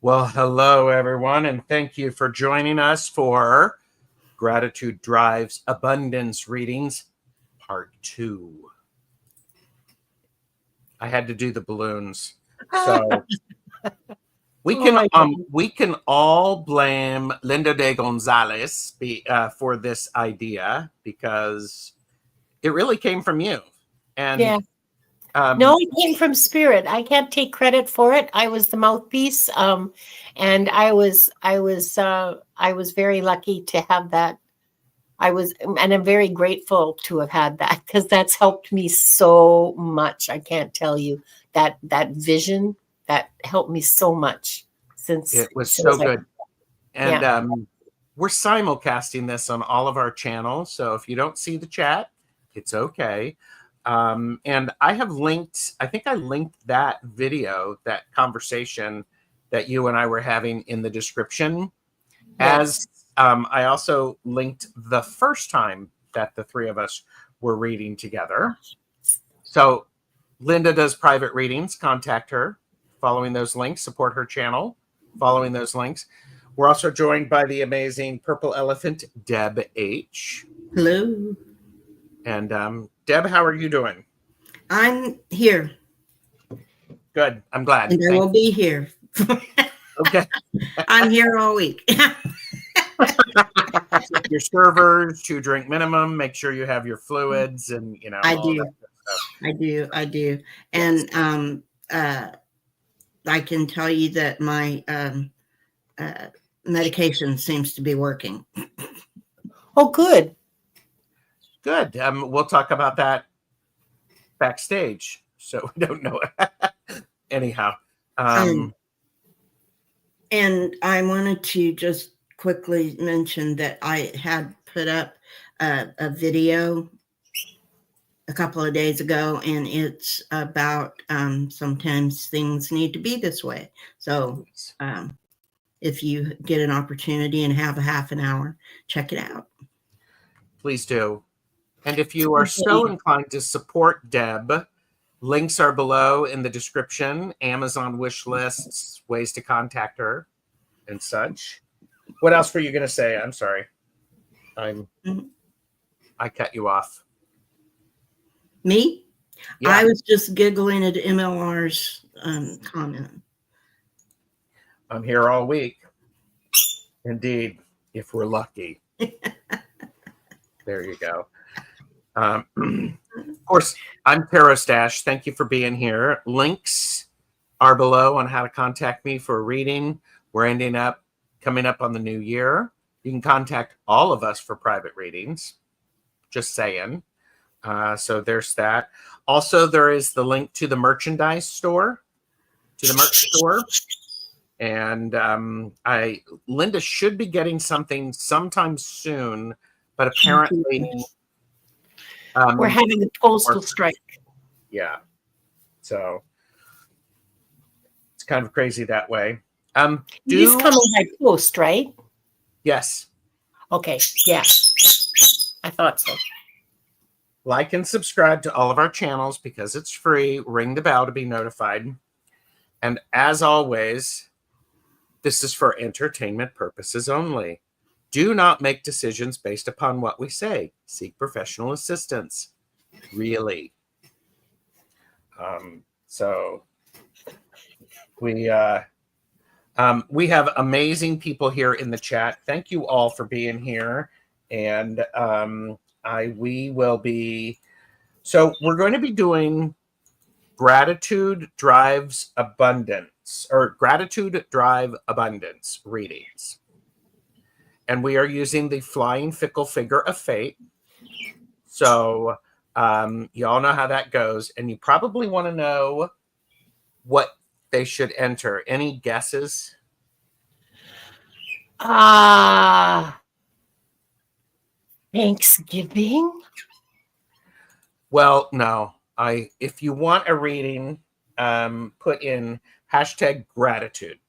Well, hello, everyone, and thank you for joining us for Gratitude Drives Abundance Readings, Part 2. I had to do the balloons. So we can all blame Linda de Gonzalez for this idea because it really came from you. And yeah. No, it came from spirit. I can't take credit for it. I was the mouthpiece, and I was very lucky to have that. And I'm very grateful to have had that because that's helped me so much. I can't tell you that vision that helped me so much since it was so good. And yeah. We're simulcasting this on all of our channels, so if you don't see the chat, it's okay. And I have linked, I think I linked that video, that conversation that you and I were having in the description. Yes. As I also linked the first time that the three of us were reading together. So Linda does private readings. Contact her following those links. Support her channel following those links. We're also joined by the amazing Purple Elephant, Deb H. Hello. And Deb, how are you doing? I'm here. Good. I'm glad. And I will be here. Okay. I'm here all week. Your servers, 2 drink minimum. Make sure you have your fluids and I all do. That stuff. I do. And I can tell you that my medication seems to be working. Oh, good. Good. We'll talk about that backstage. So we don't know. Anyhow. And I wanted to just quickly mention that I had put up a video a couple of days ago, and it's about sometimes things need to be this way. So if you get an opportunity and have a half an hour, check it out. Please do. And if you are so inclined to support Deb, links are below in the description. Amazon wish lists, ways to contact her, and such. What else were you going to say? I'm sorry. I cut you off. Me? Yeah. I was just giggling at MLR's comment. I'm here all week. Indeed, if we're lucky. There you go. Of course, I'm Tarot Stash. Thank you for being here. Links are below on how to contact me for a reading. We're coming up on the new year. You can contact all of us for private readings. Just saying. So there's that. Also, there is the link to the merchandise store, to the merch store. And Linda should be getting something sometime soon, but apparently we're having a postal strike. Yeah. So it's kind of crazy that way. He's coming by post, right? Yes. Okay. Yeah. I thought so. Like and subscribe to all of our channels because it's free. Ring the bell to be notified. And as always, this is for entertainment purposes only. Do not make decisions based upon what we say. Seek professional assistance. Really. So we have amazing people here in the chat. Thank you all for being here. And we will be, so we're going to be doing Gratitude Drives Abundance, or Gratitude Drive Abundance readings. And we are using the Flying Fickle Figure of Fate. So you all know how that goes. And you probably want to know what they should enter. Any guesses? Thanksgiving? Well, no. If you want a reading, put in #gratitude.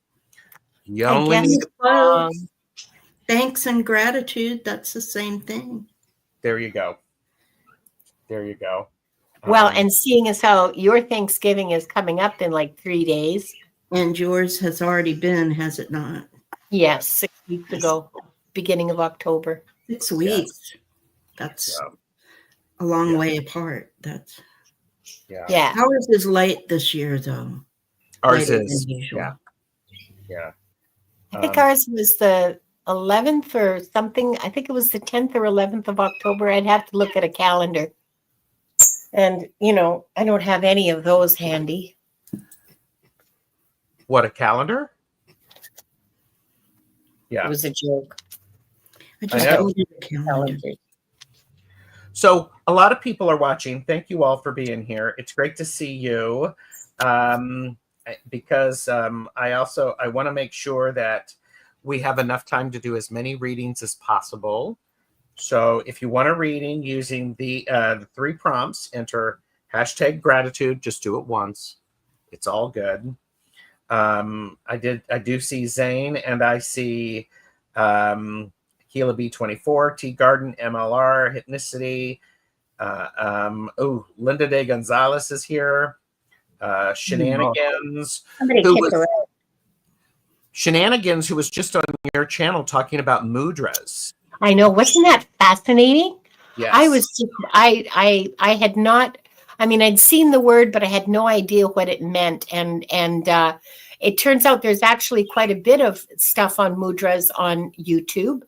You only need thanks and gratitude. That's the same thing. There you go. There you go. Well, and seeing as how your Thanksgiving is coming up in like 3 days. And yours has already been, has it not? Yes, 6 weeks ago, beginning of October. 6 weeks. That's Yeah. a long Yeah. way apart. That's Yeah. Yeah. ours is late this year, though. Ours Later is. than usual. Yeah. I think ours was the 11th or something. I think it was the 10th or 11th of October. I'd have to look at a calendar. And, I don't have any of those handy. What, a calendar? It Yeah. was a joke. I just know. looked at the calendar. So a lot of people are watching. Thank you all for being here. It's great to see you. Because I want to make sure that we have enough time to do as many readings as possible. So if you want a reading using the 3 prompts, enter #gratitude. Just do it once. It's all good. I do see Zane, and I see Gila B24, T Garden, MLR, Hypnicity. Linda De Gonzalez is here. Shenanigans. Somebody Who kick was, her out. Shenanigans, who was just on your channel talking about mudras. I know. Wasn't that fascinating? Yes. I was just, I had not, I'd seen the word, but I had no idea what it meant. And it turns out there's actually quite a bit of stuff on mudras on YouTube,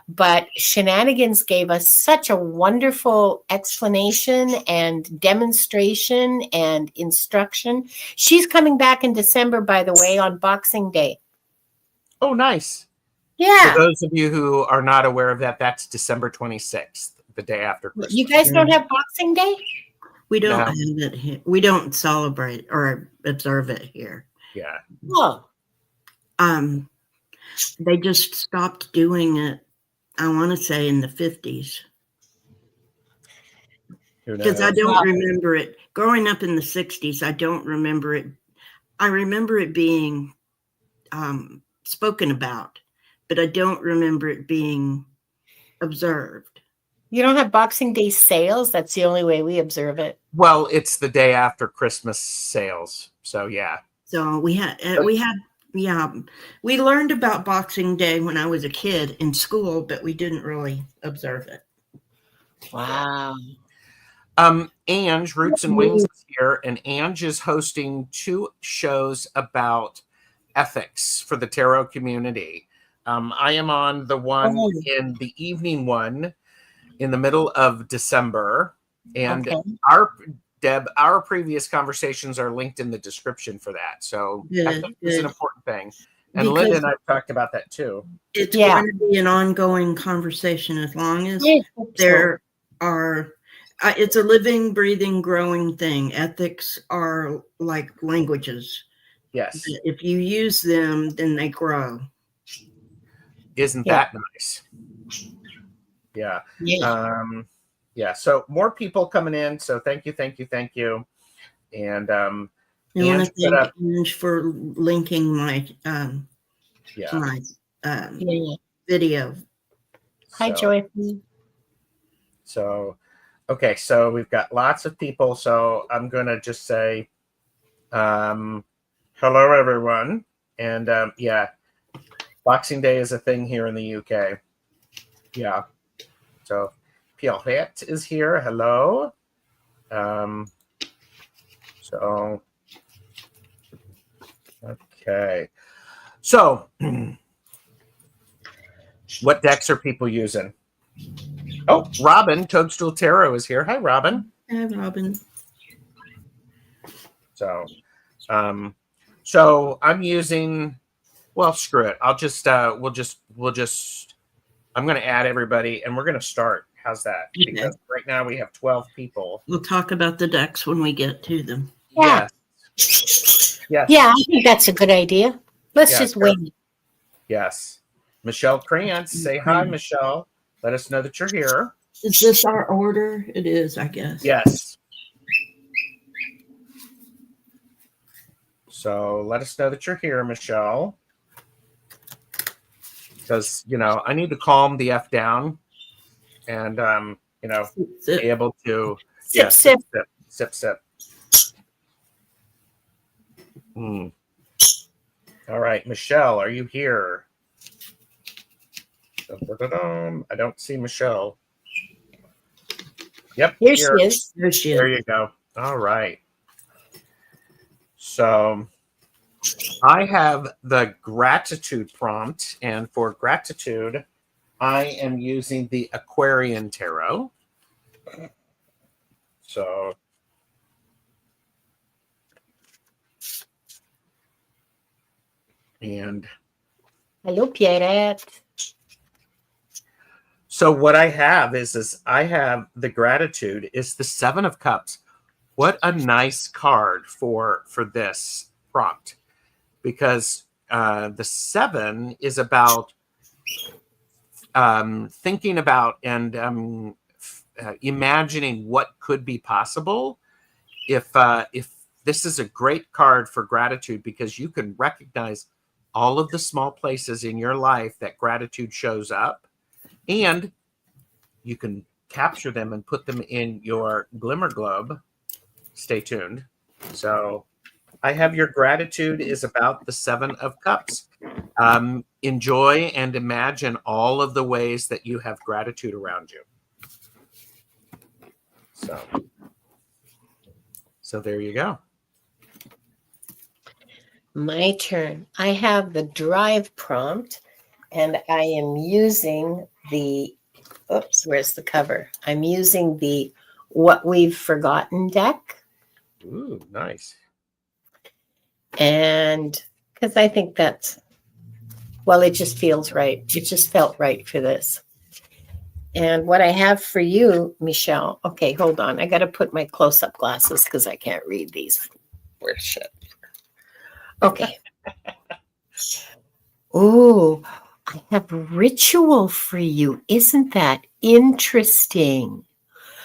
but Shenanigans gave us such a wonderful explanation and demonstration and instruction. She's coming back in December, by the way, on Boxing Day. Oh, nice. Yeah. For those of you who are not aware of that, that's December 26th, the day after Christmas. You guys don't have Boxing Day? We don't have it here. We don't celebrate or observe it here. Yeah. Oh. They just stopped doing it, I want to say, in the 50s. Because I don't remember it. Growing up in the 60s, I don't remember it. I remember it being spoken about, but I don't remember it being observed. You don't have Boxing Day sales? That's the only way we observe it. Well, it's the day after Christmas sales. So, yeah. So we learned about Boxing Day when I was a kid in school, but we didn't really observe it. Wow. Ange, Roots and Wings is here, and Ange is hosting 2 shows about ethics for the tarot community. I am on the one in the evening one in the middle of December, and our previous conversations are linked in the description for that. So ethics is an important thing. And Linda and I talked about that too. It's going to be an ongoing conversation as long as there are, it's a living, breathing, growing thing. Ethics are like languages. Yes. If you use them, then they grow. Isn't that nice? Yeah. So more people coming in. So thank you. And I want to thank Ange for linking my video. Hi, Joy. So, okay, so we've got lots of people. So I'm going to just say, hello, everyone. And Boxing Day is a thing here in the UK. Yeah. So Pierrette is here. Hello. Okay. So what decks are people using? Oh, Robin, Toadstool Tarot is here. Hi, Robin. Hi, Robin. So I'm using, well, screw it. I'll just, I'm going to add everybody and we're going to start. How's that? Okay. Because right now we have 12 people. We'll talk about the decks when we get to them. Yeah. Yes. Yeah, I think that's a good idea. Let's just wait. Yes. Michelle Krantz, say hi, Michelle. Let us know that you're here. Is this our order? It is, I guess. Yes. So let us know that you're here, Michelle. Because, I need to calm the F down and, be able to sip. Sip. All right, Michelle, are you here? Dum-dum-dum-dum. I don't see Michelle. Yep, Here here. she is. There she There is. you go. All right. So I have the gratitude prompt, and for gratitude, I am using the Aquarian Tarot. So, and Hello, Pierrette. so what I have is I have the gratitude is the Seven of Cups. What a nice card for this prompt, because the seven is about thinking about and imagining what could be possible. If this is a great card for gratitude, because you can recognize all of the small places in your life that gratitude shows up, and you can capture them and put them in your glimmer globe. Stay tuned. So I have your gratitude is about the Seven of Cups. Enjoy and imagine all of the ways that you have gratitude around you. So there you go. My turn. I have the drive prompt, and I am using the, oops, where's the cover? I'm using the What We've Forgotten deck. Ooh, nice. And because I think that's, well, it just feels right. It just felt right for this. And what I have for you, Michelle, okay, hold on. I got to put my close-up glasses because I can't read these. Where's shit? Okay. Oh, I have a ritual for you. Isn't that interesting?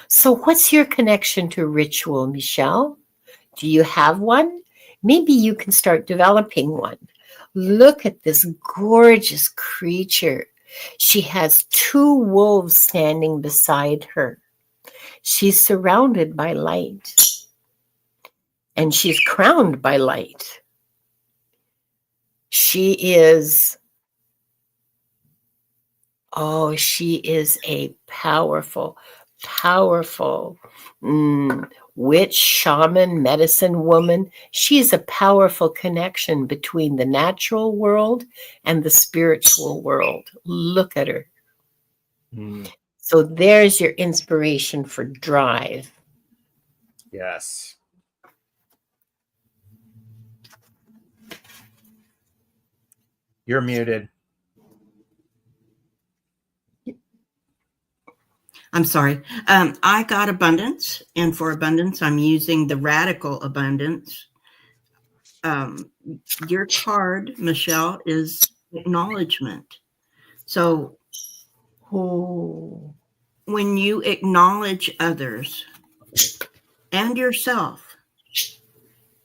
So what's your connection to ritual, Michelle? Do you have one? Maybe you can start developing one. Look at this gorgeous creature. She has two wolves standing beside her. She's surrounded by light, and she's crowned by light. She is a powerful, powerful witch, shaman, medicine woman. She is a powerful connection between the natural world and the spiritual world. Look at her. So there's your inspiration for drive. Yes. You're muted. I'm sorry. I got abundance, and for abundance, I'm using the radical abundance. Your card, Michelle, is acknowledgement. So when you acknowledge others and yourself,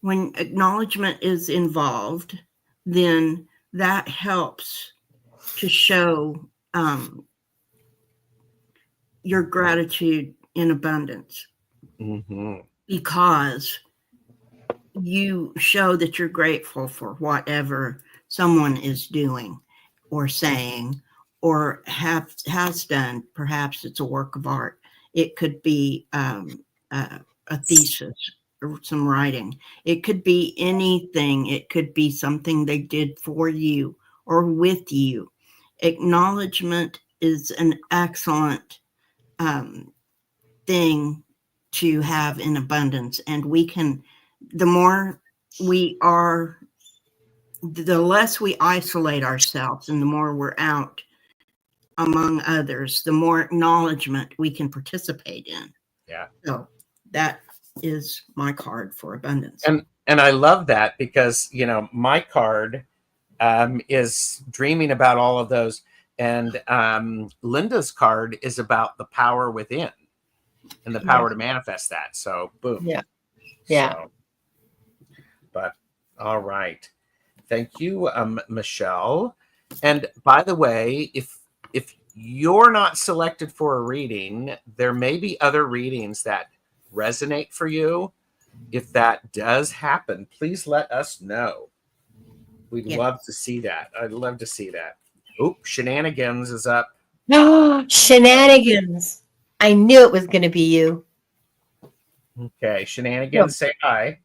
when acknowledgement is involved, then that helps to show your gratitude in abundance. Because you show that you're grateful for whatever someone is doing or saying or has done. Perhaps it's a work of art. It could be a thesis or some writing. It could be anything. It could be something they did for you or with you. Acknowledgement is an excellent thing to have in abundance, and we can, the more we are, the less we isolate ourselves and the more we're out among others, the more acknowledgement we can participate in. Yeah. So that is my card for abundance. And I love that, because my card is dreaming about all of those, and Linda's card is about the power within and the power to manifest that. So boom. Yeah. So, but all right. Thank you, Michelle. And by the way, if you're not selected for a reading, there may be other readings that resonate for you. If that does happen, please let us know. We'd Yeah. love to see that. I'd love to see that. Oop, Shenanigans is up. Shenanigans. I knew it was going to be you. Okay, Shenanigans, say hi.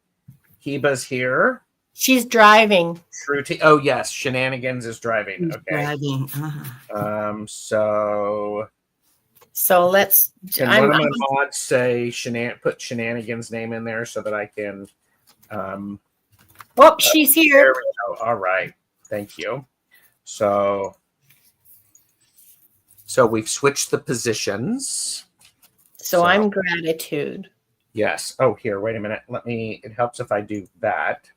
Kiba's here. She's driving. Shruti. Oh yes, Shenanigans is driving. He's Okay. driving. So let's. can one of my mods say put Shenanigans name in there so that I can? She's There here. we go. All right. Thank you. So we've switched the positions. So I'm gratitude. Yes. Oh, here. Wait a minute. It helps if I do that.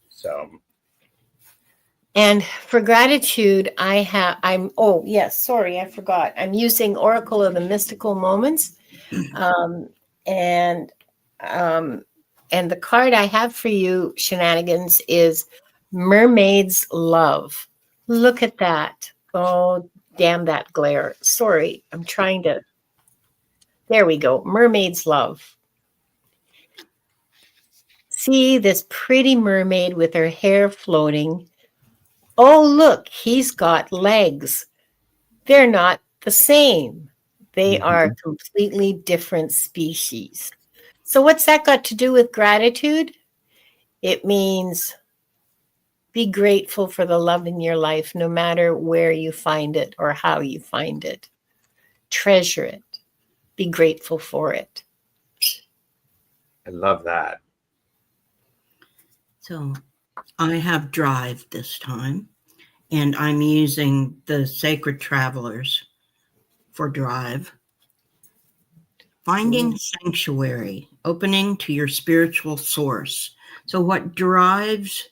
So. And for gratitude, I forgot. I'm using Oracle of the Mystical Moments. And the card I have for you, Shenanigans, is Mermaid's Love. Look at that. Oh, damn that glare. Sorry, I'm trying to. There we go. Mermaid's Love. See this pretty mermaid with her hair floating. Oh, look, he's got legs. They're not the same. They are completely different species. So what's that got to do with gratitude? It means be grateful for the love in your life, no matter where you find it or how you find it. Treasure it. Be grateful for it. I love that. So I have Drive this time, and I'm using the Sacred Travelers for Drive. Finding sanctuary, opening to your spiritual source. So what drives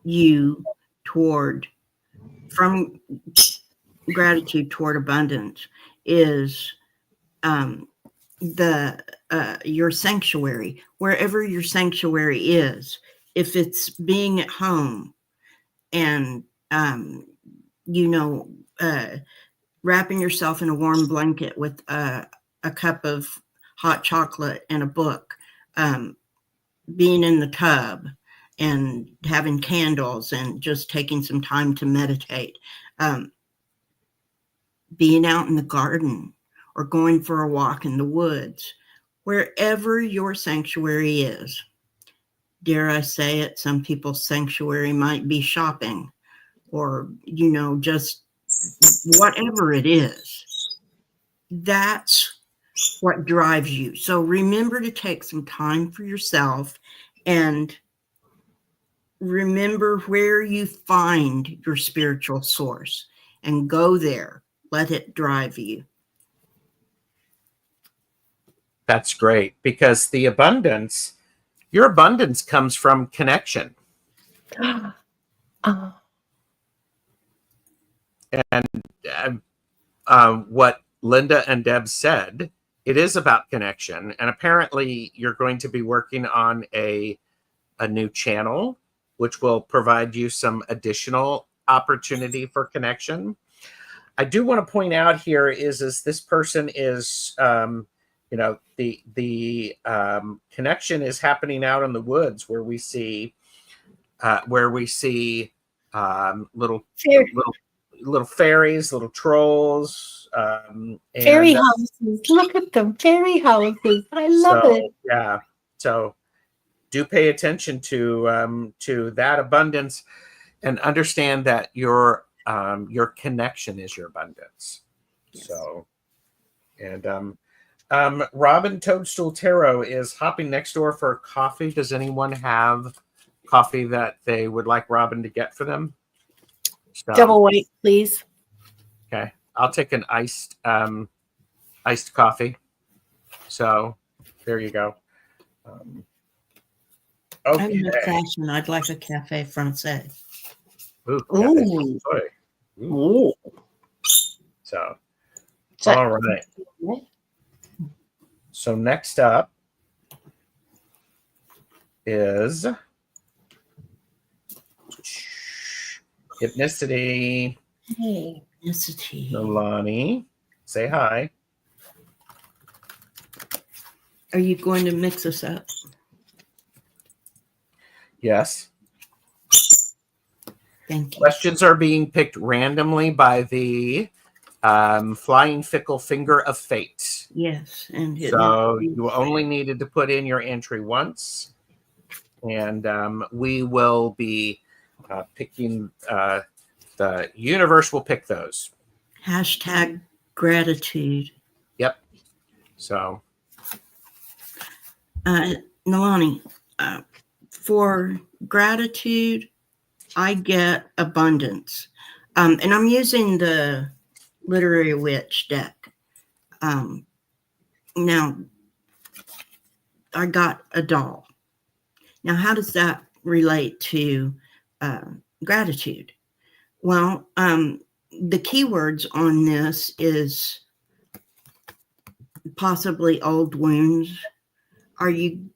you from gratitude toward abundance is your sanctuary, wherever your sanctuary is. If it's being at home and wrapping yourself in a warm blanket with a cup of hot chocolate and a book, being in the tub and having candles and just taking some time to meditate, being out in the garden or going for a walk in the woods, wherever your sanctuary is. Dare I say it, some people's sanctuary might be shopping or, just whatever it is. That's what drives you. So remember to take some time for yourself and remember where you find your spiritual source and go there. Let it drive you. That's great, because your abundance comes from connection. And what Linda and Deb said, it is about connection. And apparently you're going to be working on a new channel, which will provide you some additional opportunity for connection. I do want to point out here is this person is, the connection is happening out in the woods where we see little fairies, little trolls, fairy houses. Look at them, fairy houses. I love it. Yeah. So do pay attention to that abundance and understand that your connection is your abundance. Yes. So, and Robin Toadstool Tarot is hopping next door for coffee. Does anyone have coffee that they would like Robin to get for them? So, double white, please. Okay, I'll take an iced coffee. So there you go. Okay. I'm old-fashioned. I'd like a cafe francais. Ooh. Ooh. So all right. So next up is Hypnicity. Hey, Hypnicity. Nolani, say hi. Are you going to mix us up? Yes. Thank you. Questions are being picked randomly by the flying fickle finger of fate. Yes, and So you only needed to put in your entry once, and we will be picking. The universe will pick those. Hashtag gratitude. Yep. So, Nalani, for gratitude, I get abundance. And I'm using the Literary Witch deck. Now, I got a doll. Now, how does that relate to gratitude? Well, the keywords on this is possibly old wounds. Are you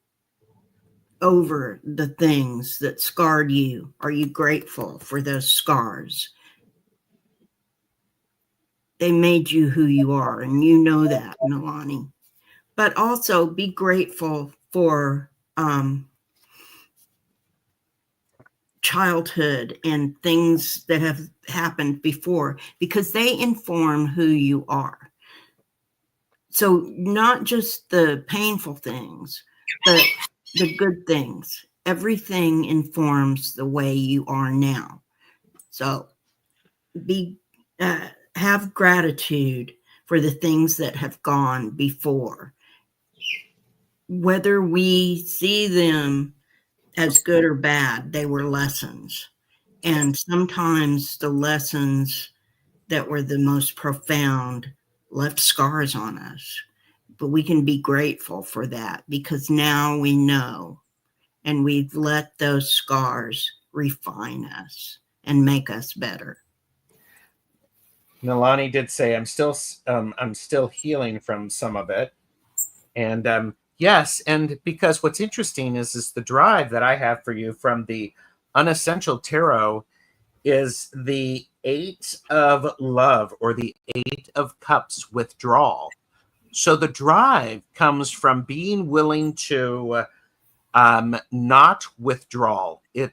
over the things that scarred you? Are you grateful for those scars? They made you who you are, and you know that, Nalani. But also be grateful for childhood and things that have happened before, because they inform who you are. So not just the painful things, but the good things. Everything informs the way you are now. So have gratitude for the things that have gone before. Whether we see them as good or bad, they were lessons. And sometimes the lessons that were the most profound left scars on us. But we can be grateful for that, because now we know, and we've let those scars refine us and make us better. Nalani did say, I'm still healing from some of it. And yes, and because what's interesting is the drive that I have for you from the Unessential Tarot is the 8 of Love, or the 8 of Cups withdrawal. So the drive comes from being willing to not withdraw. It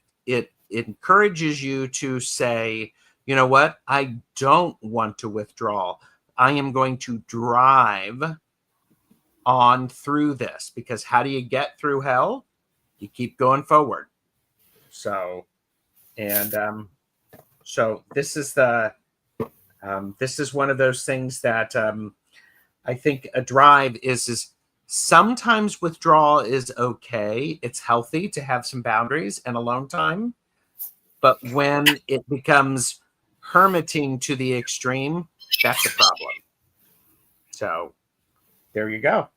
encourages you to say, you know what? I don't want to withdraw. I am going to drive on through this, because how do you get through hell? You keep going forward. So, and so this is one of those things that I think a drive is sometimes withdrawal is okay. It's healthy to have some boundaries and alone time. But when it becomes hermiting to the extreme, that's a problem. So there you go.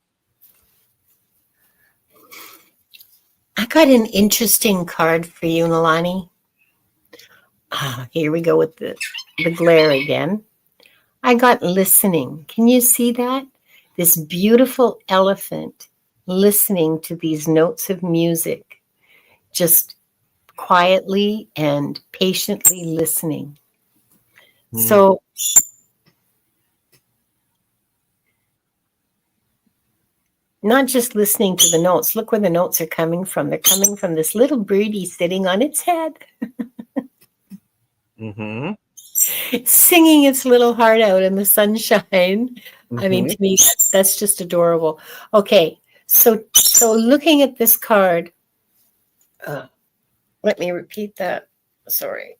I got an interesting card for you, Nalani. Here we go with the glare again. I got listening. Can you see that? This beautiful elephant listening to these notes of music, just quietly and patiently listening. So not just listening to the notes. Look where the notes are coming from. They're coming from this little birdie sitting on its head. Singing its little heart out in the sunshine. I mean, to me, that's just adorable. Okay, so looking at this card, let me repeat that. Sorry.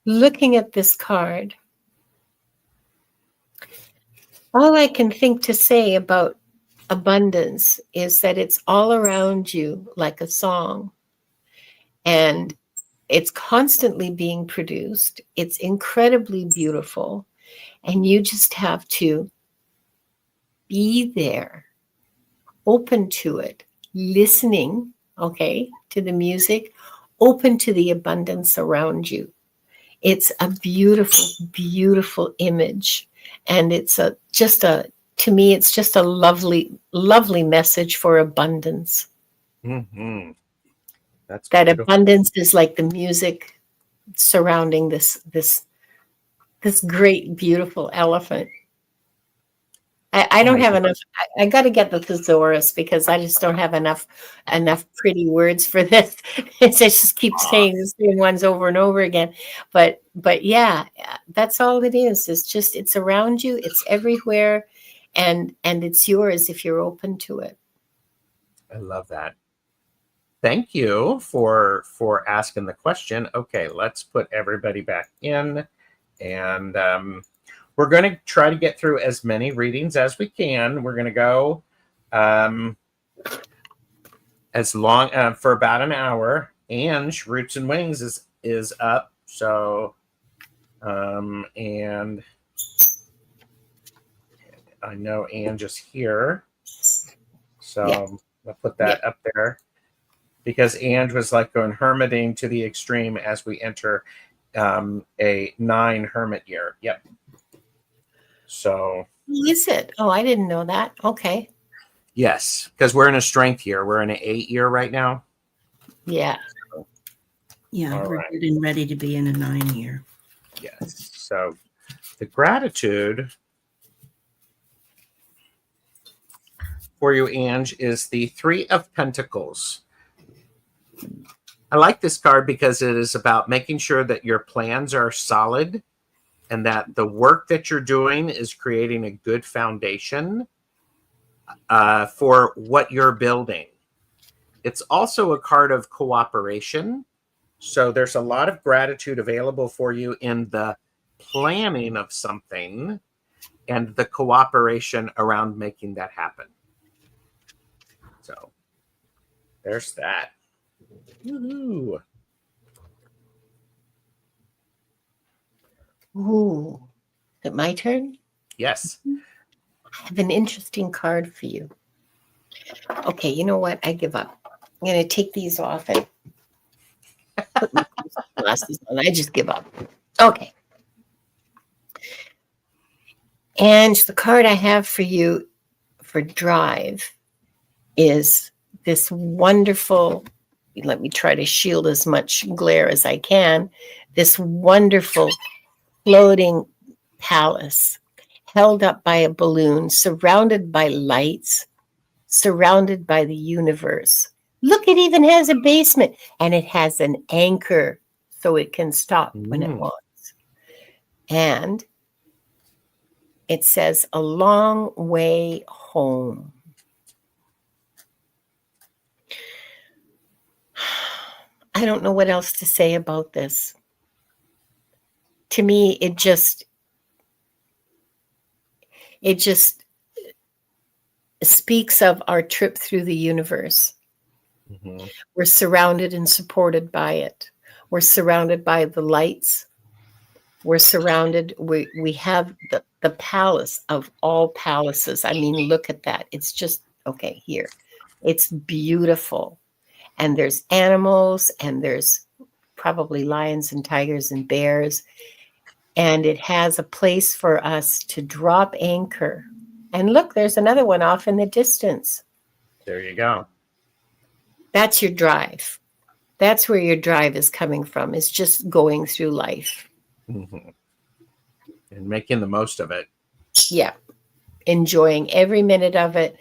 Looking at this card, all I can think to say about abundance is that it's all around you like a song, and it's constantly being produced. It's incredibly beautiful, and you just have to be there, open to it, listening, okay, to the music, open to the abundance around you. It's a beautiful, beautiful image, and it's to me, it's just a lovely, lovely message for abundance. That's that beautiful. Abundance is like the music surrounding this great, beautiful elephant. I don't have enough. I got to get the thesaurus because I just don't have enough pretty words for this. It just keeps saying the same ones over and over again. But yeah, that's all it is. It's just it's around you. It's everywhere, and it's yours if you're open to it. I love that. Thank you for asking the question. Okay, let's put everybody back in, and we're going to try to get through as many readings as we can. We're going to go as long for about an hour. Ange, Roots and Wings is up. So, and I know Ange is here. So Yeah. I'll put that up there. Because Ange was like going hermiting to the extreme as we enter a 9 hermit year. Yep. So. Is it? Oh, I didn't know that. Okay. Yes, because we're in a strength year. We're in an 8 year right now. Yeah. Yeah, All we're right. getting ready to be in a 9 year. Yes. So the gratitude for you, Ange, is the 3 of Pentacles. I like this card because it is about making sure that your plans are solid and that the work that you're doing is creating a good foundation for what you're building. It's also a card of cooperation. So there's a lot of gratitude available for you in the planning of something and the cooperation around making that happen. So there's that. Woo-hoo. Ooh. Is it my turn? Yes. I have an interesting card for you. Okay, you know what? I give up. I'm going to take these off and put my glasses on. I just give up. Okay. And the card I have for you for drive is this wonderful, let me try to shield as much glare as I can, this wonderful floating palace held up by a balloon, surrounded by lights, surrounded by the universe. Look, it even has a basement, and it has an anchor so it can stop when it wants. And it says, a long way home. I don't know what else to say about this. To me, it just speaks of our trip through the universe. Mm-hmm. We're surrounded and supported by it. We're surrounded by the lights. We're surrounded. We have the palace of all palaces. I mean, look at that. It's just, okay, here. It's beautiful. And there's animals, and there's probably lions and tigers and bears. And it has a place for us to drop anchor. And look, there's another one off in the distance. There you go. That's your drive. That's where your drive is coming from. It's just going through life. Mm-hmm. And making the most of it. Yeah. Enjoying every minute of it,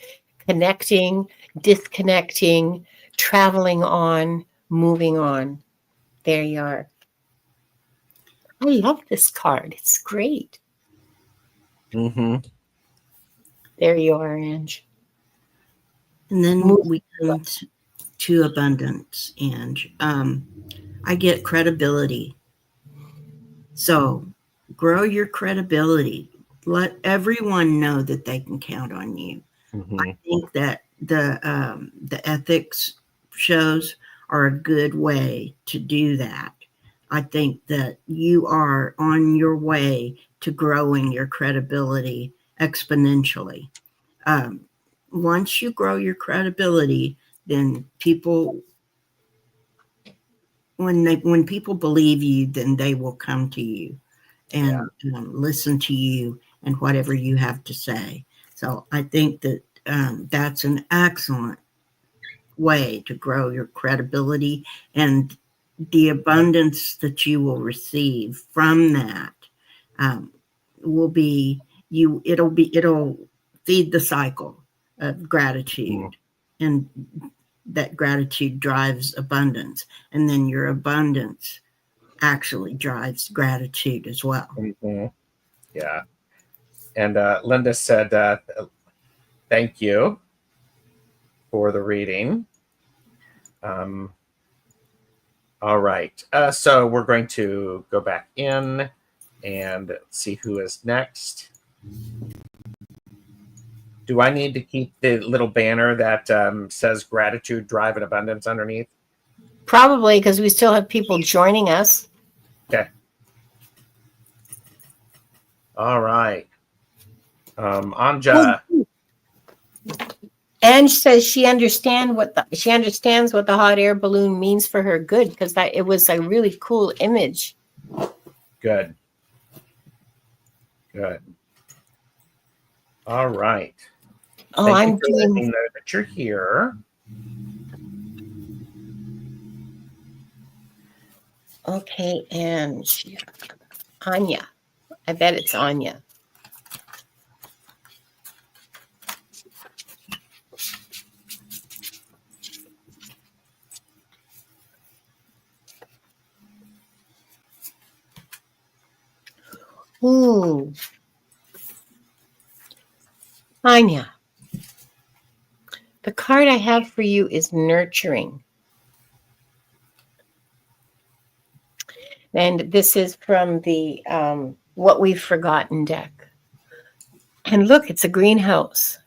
connecting, disconnecting, traveling on, moving on. There you are. I love this card. It's great. Mm-hmm. There you are, Ange. And then we come to abundance, Ange. I get credibility. So grow your credibility. Let everyone know that they can count on you. Mm-hmm. I think that the ethics shows are a good way to do that. I think that you are on your way to growing your credibility exponentially. Once you grow your credibility, then people, when people believe you, then they will come to you and listen to you and whatever you have to say. So I think that that's an excellent way to grow your credibility, and the abundance that you will receive from that will be it'll feed the cycle of gratitude, and that gratitude drives abundance, and then your abundance actually drives gratitude as well. Yeah. And Linda said, thank you for the reading. All right. So we're going to go back in and see who is next. Do I need to keep the little banner that says gratitude, drive, and abundance underneath? Probably, because we still have people joining us. Okay. All right. Anja. Ange says she understands what the hot air balloon means for her good, because it was a really cool image. Good. All right. Oh, Thank you for letting me know that you're here. Okay, and Anya. I bet it's Anya. Ooh. Anya. The card I have for you is nurturing. And this is from the What We've Forgotten deck. And look, it's a greenhouse.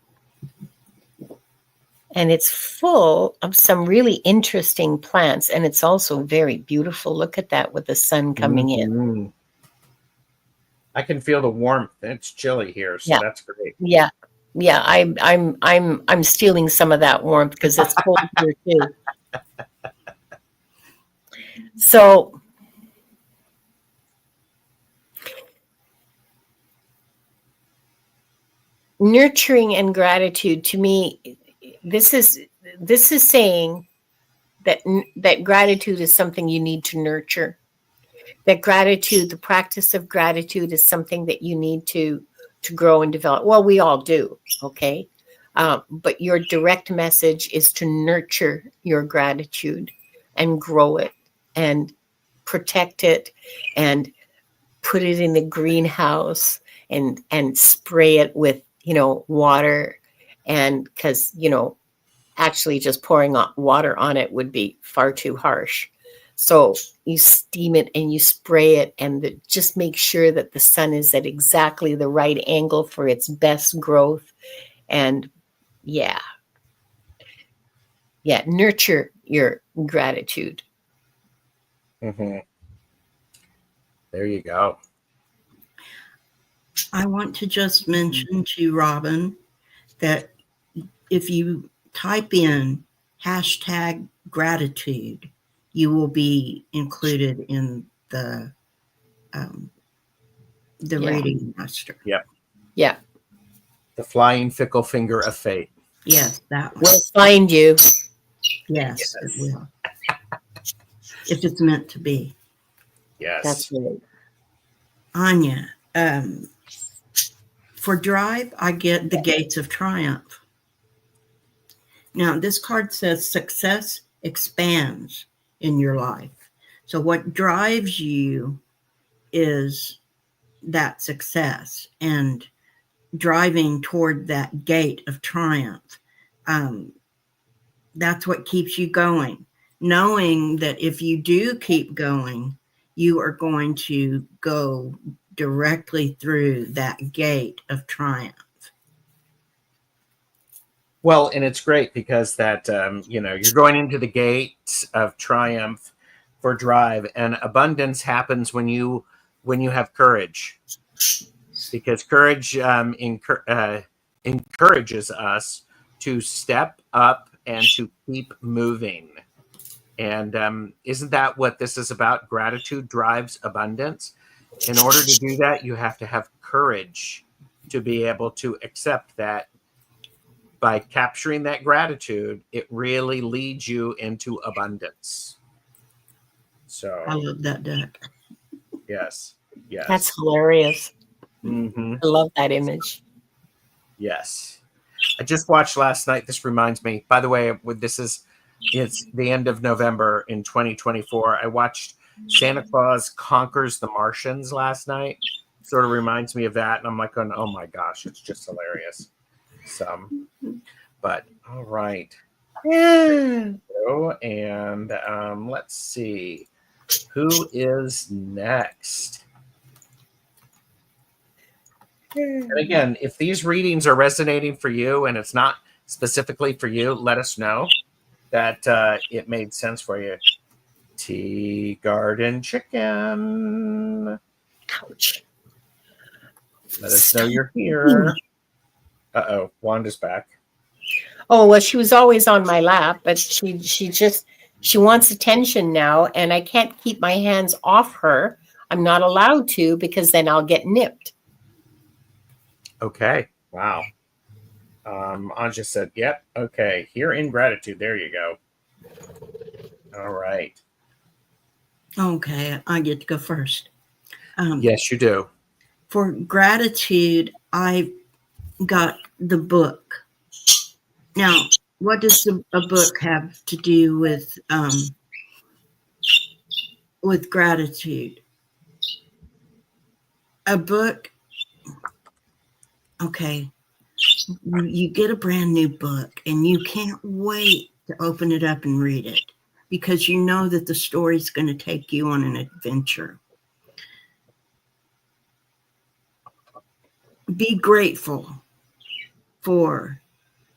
And it's full of some really interesting plants. And it's also very beautiful. Look at that with the sun coming in. I can feel the warmth. It's chilly here, so that's great. Yeah. Yeah, I'm stealing some of that warmth because it's cold here too. So nurturing and gratitude, to me, this is saying that gratitude is something you need to nurture. That gratitude, the practice of gratitude, is something that you need to grow and develop. Well, we all do, okay? But your direct message is to nurture your gratitude and grow it and protect it and put it in the greenhouse and spray it with, water. And because, actually just pouring water on it would be far too harsh. So you steam it and you spray it, and just make sure that the sun is at exactly the right angle for its best growth. And nurture your gratitude. There you go. I want to just mention to Robin that if you type in #gratitude, you will be included in the reading master. Yep. Yeah. The flying fickle finger of fate. Yes, that one. We'll find you. Yes, it will. If it's meant to be. Yes. That's right. Anya, for drive, I get the Gates of Triumph. Now, this card says success expands in your life. So what drives you is that success and driving toward that gate of triumph. That's what keeps you going, knowing that if you do keep going, you are going to go directly through that gate of triumph. Well, and it's great because that, you're going into the gates of triumph for drive, and abundance happens when you have courage, because courage encourages us to step up and to keep moving. And isn't that what this is about? Gratitude drives abundance. In order to do that, you have to have courage to be able to accept that. By capturing that gratitude, it really leads you into abundance. So I love that deck. Yes. That's hilarious. Mm-hmm. I love that image. Yes. I just watched last night. This reminds me, by the way, it's the end of November in 2024. I watched Santa Claus Conquers the Martians last night. Sort of reminds me of that. And I'm like, oh my gosh, it's just hilarious. But all right. And let's see. Who is next? And again, if these readings are resonating for you and it's not specifically for you, let us know that it made sense for you. Tea Garden Chicken. Ouch. Let us know you're here. Uh-oh, Wanda's back. Oh, well, she was always on my lap, but she wants attention now, and I can't keep my hands off her. I'm not allowed to because then I'll get nipped. Okay. Wow. Anja said, yep. Okay. Here in gratitude. There you go. All right. Okay. I get to go first. Yes, you do. For gratitude, I got the book. Now, what does a book have to do with gratitude? A book, okay, you get a brand new book and you can't wait to open it up and read it because you know that the story's going to take you on an adventure. Be grateful for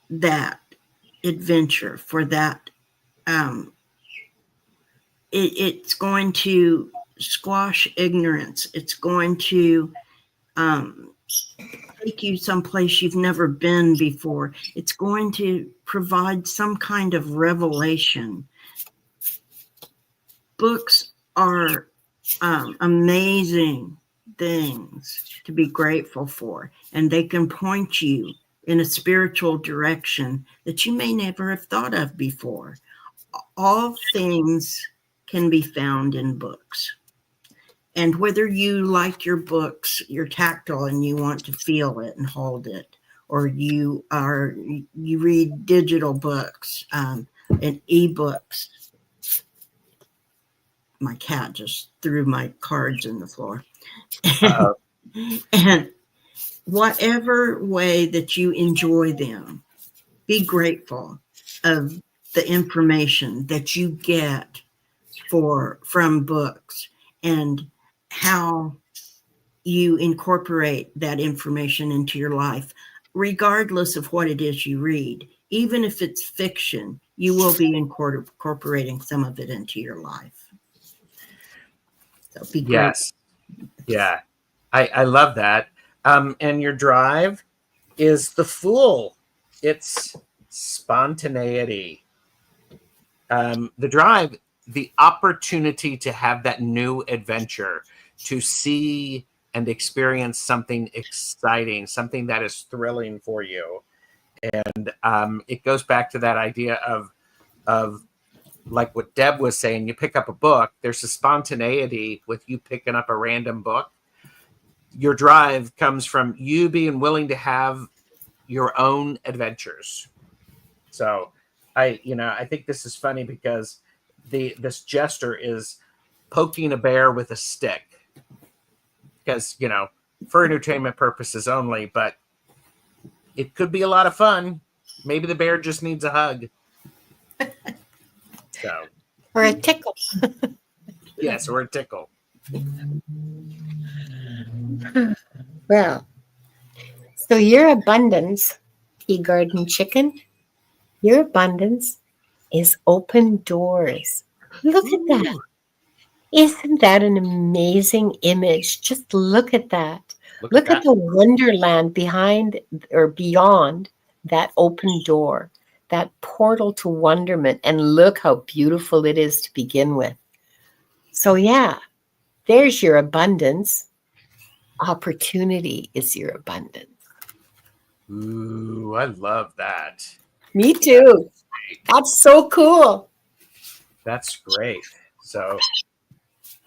that adventure, for that. It's going to squash ignorance. It's going to take you someplace you've never been before. It's going to provide some kind of revelation. Books are amazing things to be grateful for, and they can point you in a spiritual direction that you may never have thought of before. All things can be found in books. And whether you like your books, you're tactile and you want to feel it and hold it, or you read digital books and ebooks. My cat just threw my cards in the floor. And whatever way that you enjoy them, be grateful of the information that you get from books and how you incorporate that information into your life, regardless of what it is you read. Even if it's fiction, you will be incorporating some of it into your life. So be grateful. Yes. Yeah. I love that. And your drive is the Fool. It's spontaneity. The drive, the opportunity to have that new adventure, to see and experience something exciting, something that is thrilling for you. And it goes back to that idea of like what Deb was saying, you pick up a book, there's a spontaneity with you picking up a random book. Your drive comes from you being willing to have your own adventures. So I think this is funny because this jester is poking a bear with a stick because, for entertainment purposes only, but it could be a lot of fun. Maybe the bear just needs a hug. So, or a tickle. Yes, or a tickle. Well, so your abundance, Tea Garden Chicken, your abundance is open doors. Look at that. Isn't that an amazing image? Just look at that. Look at the wonderland behind or beyond that open door, that portal to wonderment. And look how beautiful it is to begin with. So yeah, there's your abundance. Opportunity is your abundance. Ooh, I love that. Me too. That's so cool. That's great. So,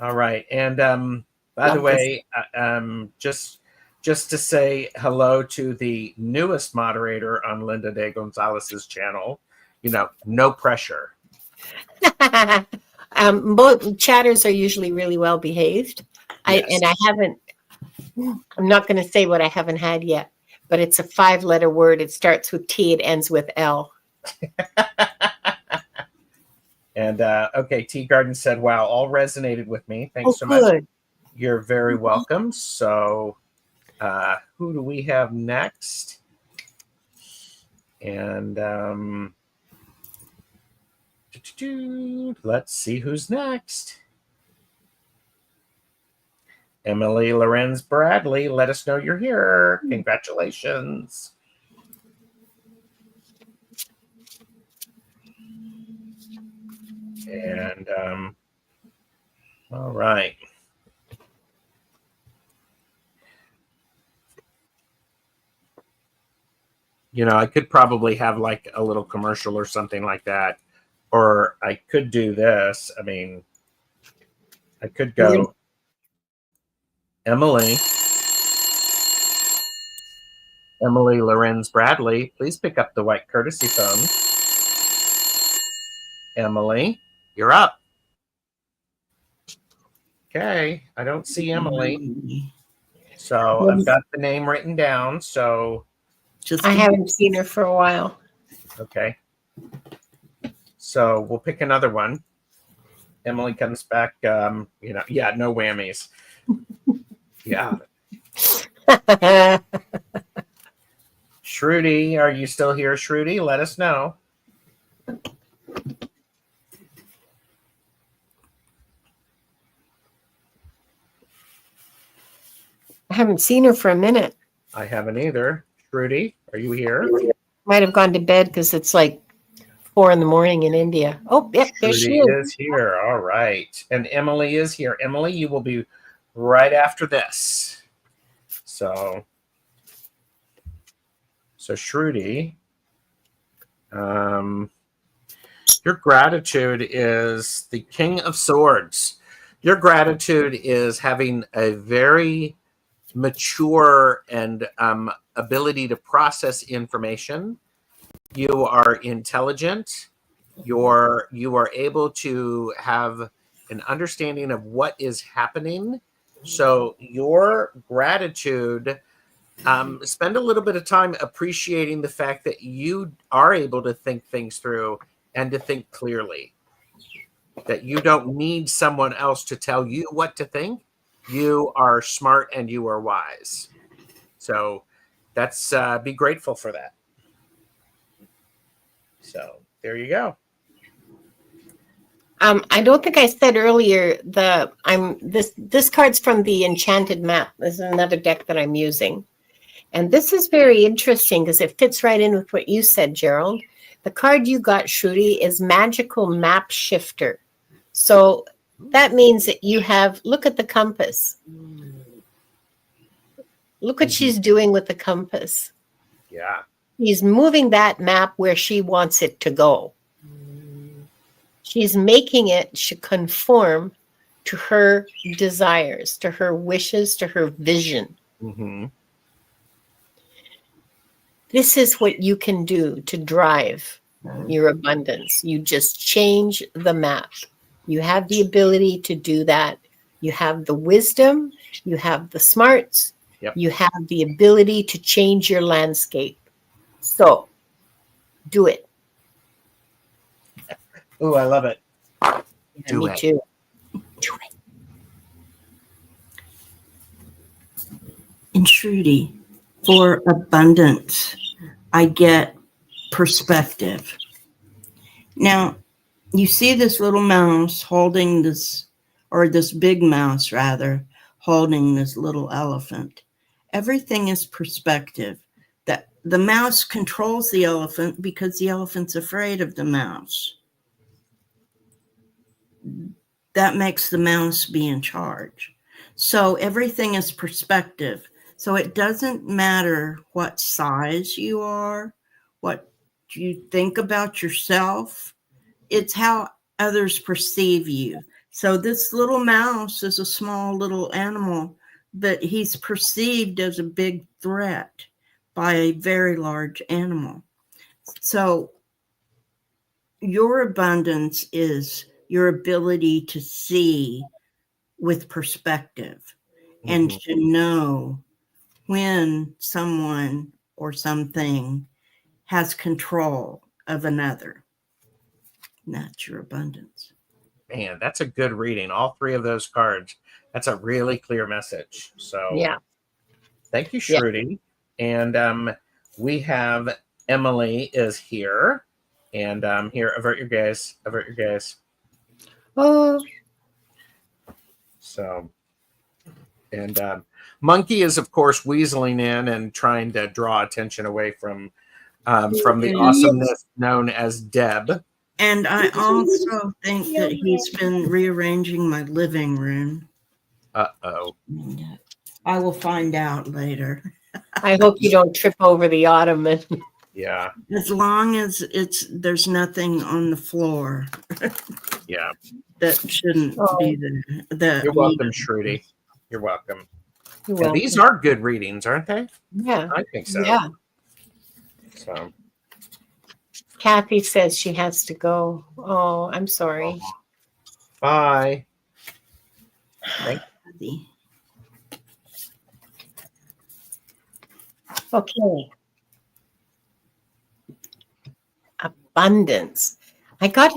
all right. And by the way, just just to say hello to the newest moderator on Linda De Gonzalez's channel. No pressure. Both chatters are usually really well behaved. Yes. I'm not going to say what I haven't had yet, but it's a 5-letter word. It starts with T, it ends with L. And okay, Tea Garden said, wow, all resonated with me. Thanks so much. You're very welcome. So who do we have next? And let's see who's next. Emily Lorenz Bradley, let us know you're here. Congratulations. And all right. I could probably have like a little commercial or something like that. Or I could do this. I mean, I could go, Emily Lorenz Bradley, please pick up the white courtesy phone. Emily, you're up. Okay, I don't see Emily. So I've got the name written down. So I haven't seen her for a while. Okay. So we'll pick another one. Emily comes back, no whammies. Yeah. Shruti, are you still here, Shruti? Let us know. I haven't seen her for a minute. I haven't either. Shruti, are you here? Might have gone to bed because it's like 4 a.m. in India. Oh, yep, there she is here. All right. And Emily is here. Emily, you will be right after this. So Shruti, your gratitude is the King of Swords. Your gratitude is having a very mature and ability to process information. You are intelligent. You are able to have an understanding of what is happening. So your gratitude, spend a little bit of time appreciating the fact that you are able to think things through and to think clearly. That you don't need someone else to tell you what to think. You are smart and you are wise. So that's be grateful for that. So there you go. I don't think I said earlier this card's from the Enchanted Map. This is another deck that I'm using. And this is very interesting because it fits right in with what you said, Gerald. The card you got, Shruti, is Magical Map Shifter. So that means that you have, look at the compass. Look what she's doing with the compass. Yeah. She's moving that map where she wants it to go. She's making it conform to her desires, to her wishes, to her vision. Mm-hmm. This is what you can do to drive your abundance. You just change the map. You have the ability to do that. You have the wisdom. You have the smarts. Yep. You have the ability to change your landscape. So do it. Oh, I love it. Yeah, me too. Do it. And Shruti, for abundance, I get perspective. Now, you see this little mouse holding this, or this big mouse rather, holding this little elephant. Everything is perspective. That the mouse controls the elephant because the elephant's afraid of the mouse. That makes the mouse be in charge. So everything is perspective. So it doesn't matter what size you are, what you think about yourself. It's how others perceive you. So this little mouse is a small little animal but he's perceived as a big threat by a very large animal. So your abundance is your ability to see with perspective and to know when someone or something has control of another. And that's your abundance. Man, that's a good reading. All three of those cards. That's a really clear message. So Yeah. thank you, Yeah. Shruti. And we have Emily is here. And here, avert your gaze. Avert your gaze. Oh, So, and Monkey is, of course, weaseling in and trying to draw attention away from the awesomeness known as Deb. And I also think that he's been rearranging my living room. Uh-oh. I will find out later. I hope you don't trip over the ottoman. Yeah. As long as there's nothing on the floor. Yeah. That shouldn't be there. You're welcome, Shruti. You're welcome. Well, these are good readings, aren't they? Yeah. I think so. Yeah. So Kathy says she has to go. Oh, I'm sorry. Bye. Thank you. Okay. Abundance. I got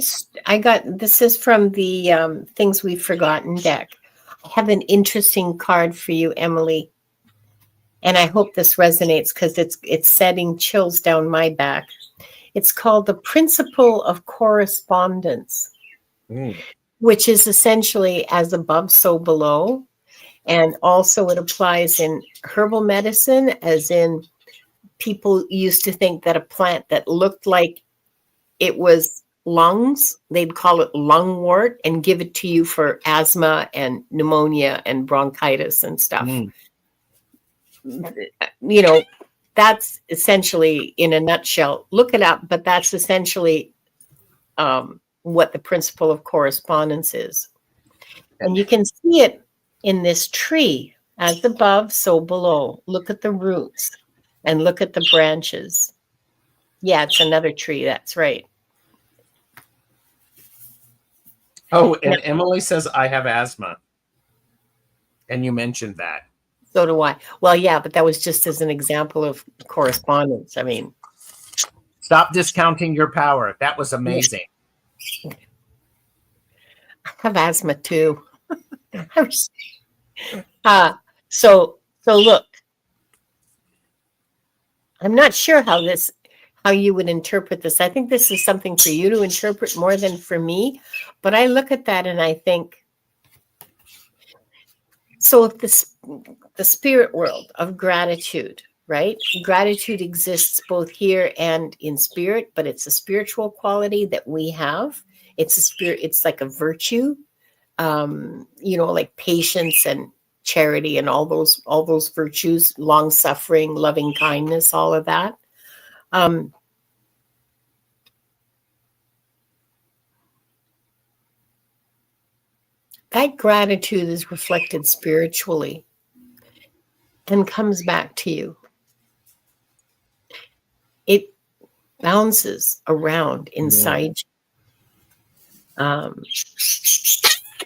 this is from the Things We've Forgotten deck. I have an interesting card for you, Emily. And I hope this resonates because it's setting chills down my back. It's called the Principle of Correspondence, which is essentially as above, so below. And also it applies in herbal medicine, as in people used to think that a plant that looked like it was lungs, they'd call it lungwort and give it to you for asthma and pneumonia and bronchitis and stuff. You know, that's essentially, in a nutshell, look it up, but that's essentially what the principle of correspondence is. And you can see it in this tree, as above, so below. Look at the roots and look at the branches. Yeah, it's another tree. That's right. Oh, and Emily says I have asthma. And you mentioned that. So do I. Well, yeah, but that was just as an example of correspondence. I mean, stop discounting your power. That was amazing. I have asthma too. So look, I'm not sure how you would interpret this. I think this is something for you to interpret more than for me. But I look at that and I think, so if the spirit world of gratitude, right? Gratitude exists both here and in spirit, but it's a spiritual quality that we have. It's a spirit. It's like a virtue, like patience and charity and all those virtues, long suffering, loving kindness, all of that. That gratitude is reflected spiritually and comes back to you. It bounces around inside you.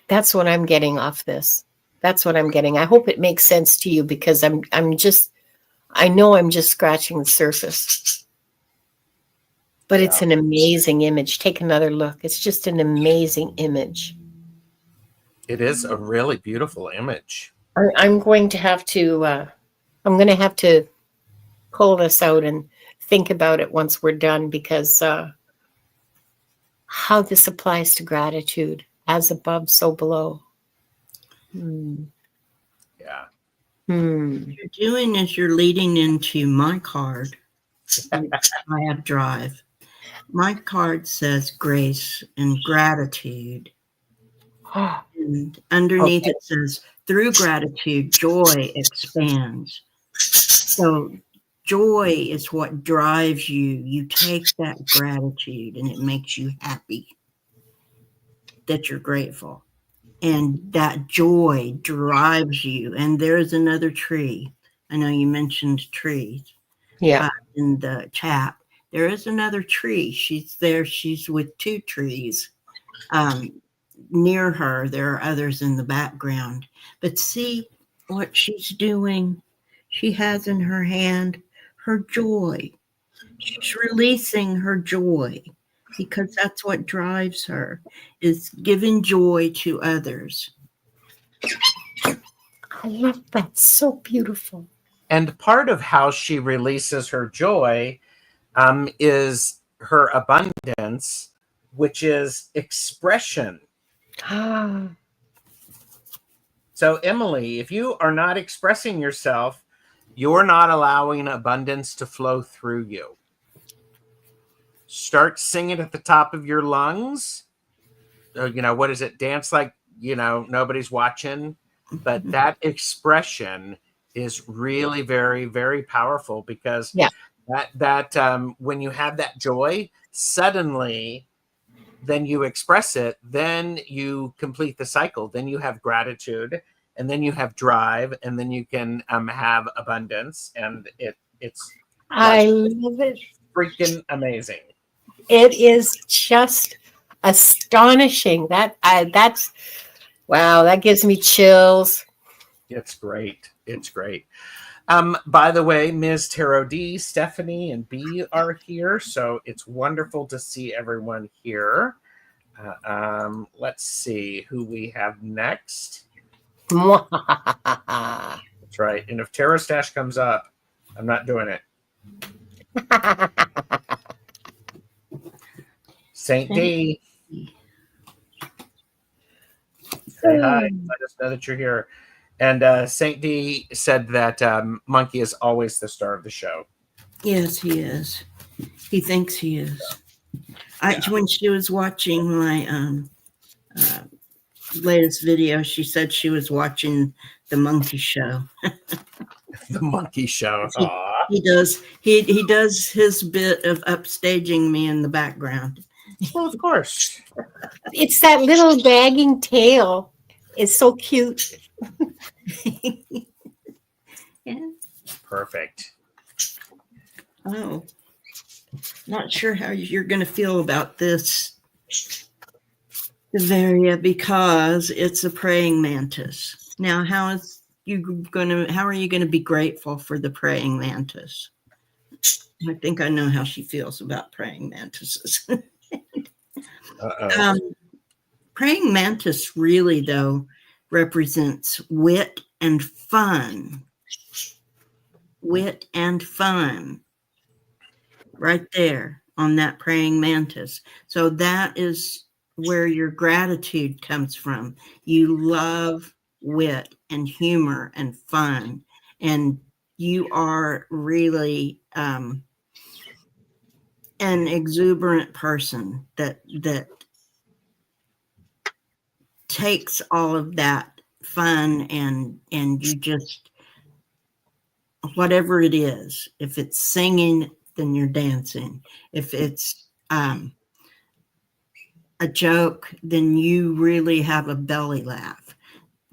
That's what I'm getting off this. That's what I'm getting. I hope it makes sense to you, because I know I'm just scratching the surface. But it's an amazing image. Take another look. It's just an amazing image. It is a really beautiful image. I'm going to have to pull this out and think about it once we're done, because how this applies to gratitude, as above, so below. Yeah. What you're doing is you're leading into my card. I have Drive. My card says grace and gratitude. And underneath it says, through gratitude, joy expands. So joy is what drives you. You take that gratitude and it makes you happy that you're grateful. and that joy drives you. And there's another tree. I know you mentioned trees Yeah. in the chat. There is another tree. She's there. She's with two trees. Near her, there are others in the background. But see what she's doing. She has in her hand her joy. She's releasing her joy because that's what drives her, is giving joy to others. I love that. So beautiful. And part of how she releases her joy is her abundance, which is expression. Ah, So, Emily, if you are not expressing yourself, you're not allowing abundance to flow through you. Start singing at the top of your lungs. What is it? Dance like, nobody's watching. But that expression is really very, very powerful because yeah. when you have that joy, suddenly then you express it, then you complete the cycle, then you have gratitude, and then you have drive, and then you can have abundance, and it's I like love it. freaking amazing. It is just astonishing. That's wow. That gives me chills. It's great. It's great. By the way, Ms. Tarot D, Stephanie, and B are here, so it's wonderful to see everyone here. Let's see who we have next. That's right. And if Tarot Stash comes up, I'm not doing it. Saint D, say hi. Let us know that you're here. And Saint D said that Monkey is always the star of the show. Yes, he is. He thinks he is. When she was watching my latest video, she said she was watching the Monkey Show. The Monkey Show. He does his bit of upstaging me in the background. Well, of course. It's that little wagging tail. It's so cute. Yeah. Perfect. Oh, not sure how you're going to feel about this, Bavaria, because it's a praying mantis. Now, how are you going to be grateful for the praying mantis? I think I know how she feels about praying mantises. Praying mantis really, though, represents wit and fun. Wit and fun. Right there on that praying mantis. So that is where your gratitude comes from. You love wit and humor and fun, and you are really an exuberant person that takes all of that fun and you just, whatever it is, if it's singing, then you're dancing. If it's a joke, then you really have a belly laugh.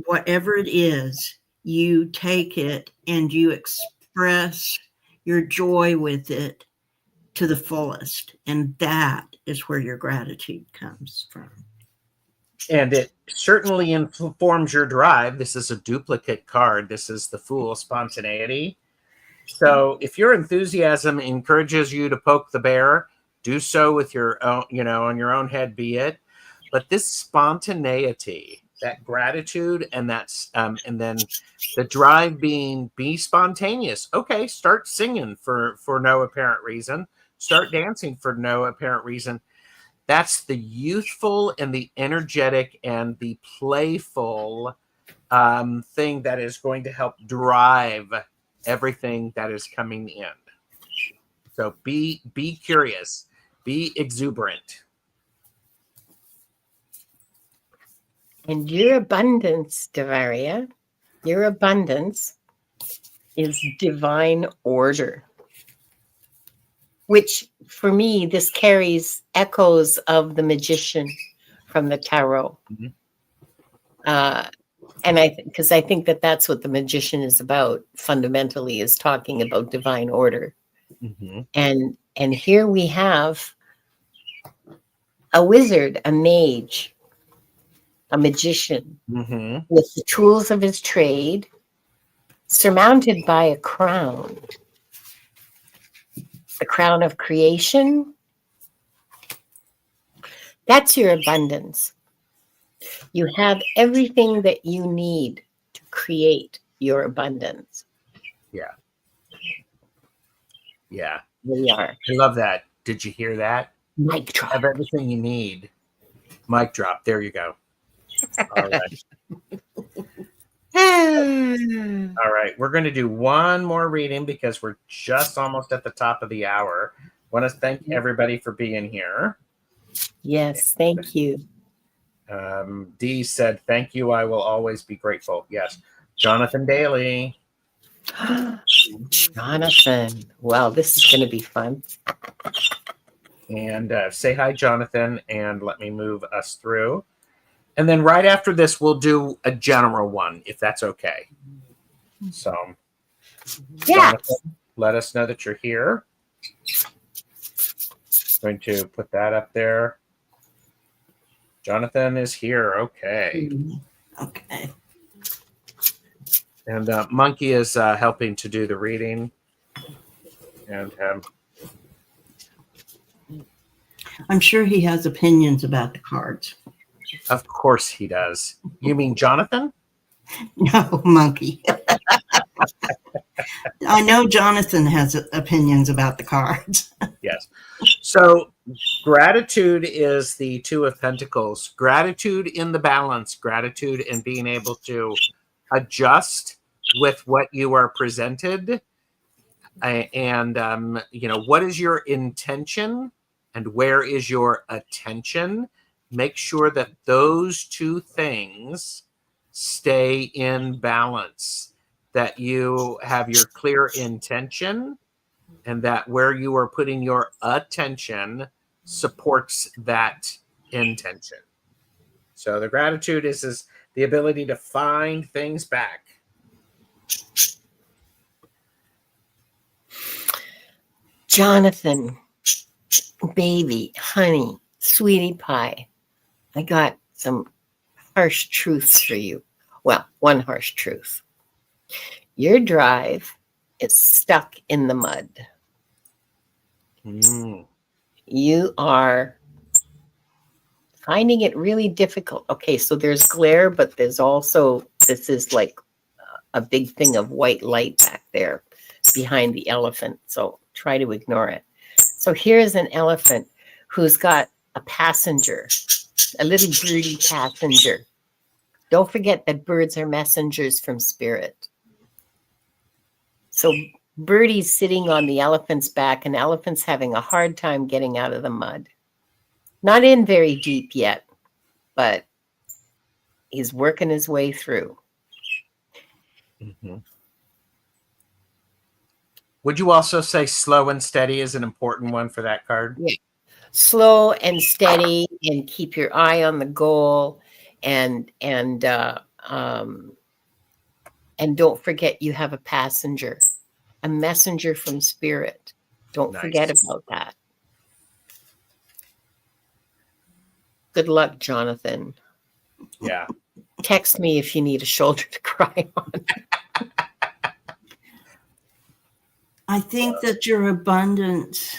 Whatever it is, you take it and you express your joy with it to the fullest. And that is where your gratitude comes from. And it certainly informs your drive. This is a duplicate card. This is the Fool, spontaneity. So if your enthusiasm encourages you to poke the bear, do so with your own, on your own head, be it. But this spontaneity, that gratitude, and that's and then the drive being be spontaneous. Okay, start singing for no apparent reason. Start dancing for no apparent reason. That's the youthful and the energetic and the playful thing that is going to help drive everything that is coming in. So be curious, be exuberant. And your abundance, Devaria, your abundance is divine order, which for me, this carries echoes of the magician from the tarot. Mm-hmm. And because I think that that's what the magician is about, fundamentally, is talking about divine order. Mm-hmm. And here we have a wizard, a mage, a magician Mm-hmm. with the tools of his trade, surmounted by a crown. The crown of creation. That's your abundance. You have everything that you need to create your abundance. Yeah. Yeah. We are. I love that. Did you hear that? Mic drop. Have everything you need. Mic drop. There you go. All right. All right. We're going to do one more reading because we're just almost at the top of the hour. Want to thank everybody for being here. Yes, thank you. Dee said, "Thank you. I will always be grateful." Yes. Jonathan Daly. Jonathan. Wow, this is going to be fun. And say hi, Jonathan, and let me move us through. And then right after this, we'll do a general one, if that's okay. So, Yeah. Jonathan, let us know that you're here. Going to put that up there. Jonathan is here. Okay. Okay. And Monkey is helping to do the reading. And I'm sure he has opinions about the cards. of course he does. You mean Jonathan? No, Monkey. I know Jonathan has opinions about the cards. Yes. So gratitude is the Two of Pentacles. Gratitude in the balance. Gratitude in being able to adjust with what you are presented. And, what is your intention and where is your attention? Make sure that those two things stay in balance, that you have your clear intention and that where you are putting your attention supports that intention. So the gratitude is the ability to find things back. Jonathan, baby, honey, sweetie pie, I got some harsh truths for you. Well, one harsh truth. Your drive is stuck in the mud. You are finding it really difficult. Okay, so there's glare, but there's also, this is like a big thing of white light back there behind the elephant. So try to ignore it. So here's an elephant who's got a passenger, a little birdie passenger. Don't forget that birds are messengers from spirit. So Birdie's sitting on the elephant's back, and elephant's having a hard time getting out of the mud. Not in very deep yet, but he's working his way through. Mm-hmm. Would you also say slow and steady is an important one for that card? Yeah. Slow and steady, and keep your eye on the goal, and don't forget you have a passenger, a messenger from spirit. Don't forget about that. Good luck, Jonathan. Yeah. Text me if you need a shoulder to cry on. I think that your abundance